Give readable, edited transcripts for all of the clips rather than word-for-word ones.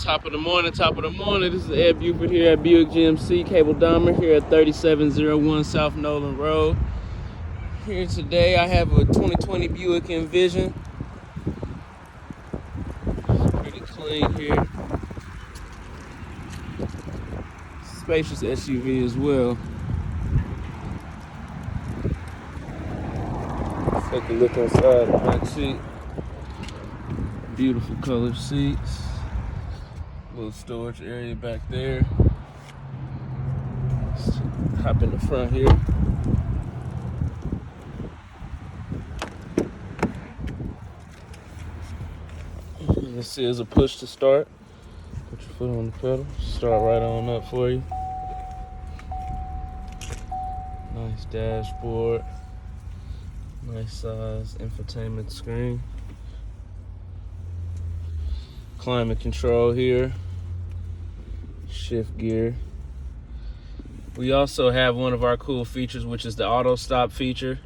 Top of the morning. This is Ed Buford here at Buick GMC Cable Dahmer here at 3701 South Nolan Road. Here today I have a 2020 Buick Envision. Pretty clean here. Spacious SUV as well. Let's take a look inside the back seat. Beautiful colored seats. Little storage area back there. Let's hop in the front here. This is a push to start. Put your foot on the pedal. Start right on up for you. Nice dashboard. Nice size infotainment screen. Climate control here. Shift gear. We also have one of our cool features, which is the auto stop feature,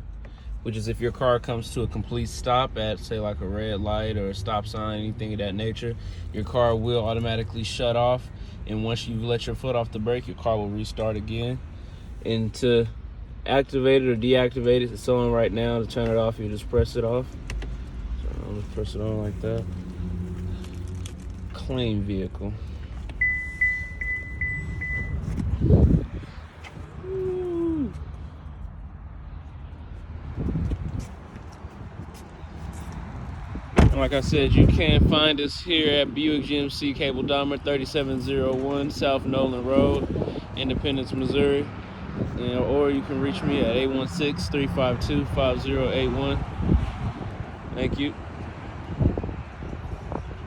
which is if your car comes to a complete stop at, say, like a red light or a stop sign, anything of that nature, your car will automatically shut off, and once you let your foot off the brake, your car will restart again. And to activate it or deactivate it, it's on right now. To turn it off, you just press it off. So I'll just press it on like that. Clean vehicle. Like I said, you can find us here at Buick GMC Cable Dahmer, 3701 South Nolan Road, Independence, Missouri. Or you can reach me at 816-352-5081. Thank you.